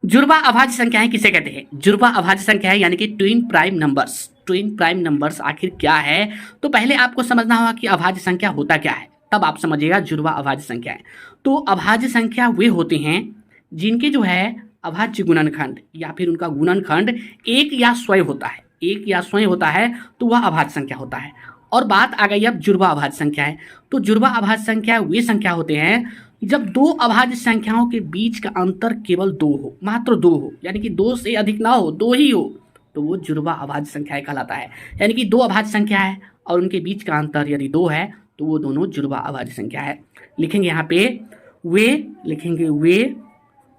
जुड़वा अभाज्य संख्याएं किसे कहते हैं? जुड़वा अभाज्य संख्याएं यानी कि twin prime numbers. Twin prime numbers आखिर क्या है? तो पहले आपको समझना होगा कि अभाज्य संख्या होता क्या है, तब आप समझिएगा जुड़वा अभाज्य संख्याएं। तो अभाज्य संख्या वे होते हैं जिनके जो है अभाज्य गुणनखंड या फिर उनका गुणनखंड एक या स्वयं होता है, एक या स्वयं होता है तो वह अभाज्य संख्या होता है। और बात आ गई अब जुड़वा अभाज्य संख्या है। तो जुड़वा अभाज्य संख्या वे संख्या होते हैं जब दो अभाज्य संख्याओं के बीच का अंतर केवल दो हो, मात्र दो हो, यानी कि दो से अधिक ना हो, दो ही हो, तो वो जुड़वा अभाज्य संख्याएं कहलाता है। यानी कि दो अभाज्य संख्या है और उनके बीच का अंतर यदि दो है तो वो दोनों जुड़वा अभाज्य संख्या है। लिखेंगे यहाँ पे वे, लिखेंगे वे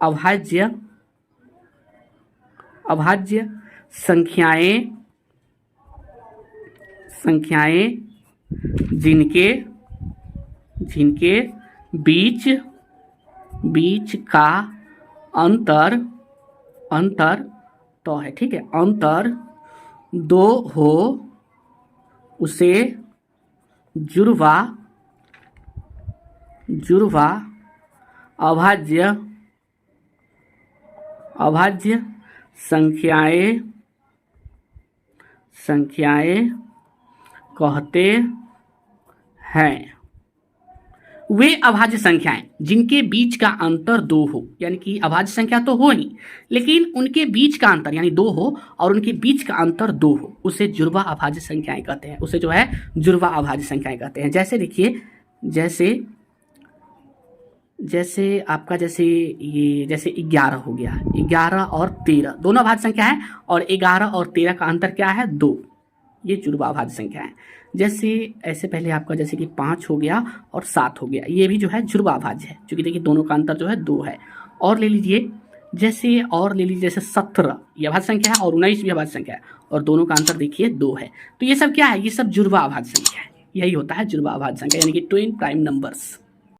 अभाज्य अभाज्य संख्याएं जिनके बीच का अंतर तो है, ठीक है, अंतर दो हो उसे जुड़वा अभाज्य संख्याएं कहते हैं। वे अभाज्य संख्याएं जिनके बीच का अंतर दो हो, यानी कि अभाज्य संख्या तो हो ही लेकिन उनके बीच का अंतर यानी दो हो और उनके बीच का अंतर दो हो, उसे जुड़वा अभाज्य संख्याएं कहते हैं। उसे जो है जुड़वा अभाज्य संख्याएं कहते हैं। जैसे देखिए, जैसे आपका जैसे ये जैसे 11 हो गया, 11 और 13 दोनों अभाज्य संख्या है और 11 और 13 का अंतर क्या है? 2। ये जुड़वा अभाज्य संख्या है। जैसे ऐसे पहले आपका जैसे कि 5 हो गया और 7 हो गया, ये भी जो है जुड़वा अभाज्य है, क्योंकि देखिए दोनों का अंतर जो है 2 है। और ले लीजिए जैसे 17 ये अभाज्य संख्या है और 19 भी अभाज्य संख्या है और दोनों का अंतर देखिए 2 है। तो ये सब क्या है? ये सब जुड़वा अभाज्य संख्या है। यही होता है जुड़वा अभाज्य संख्या यानी कि ट्विन प्राइम नंबर्स।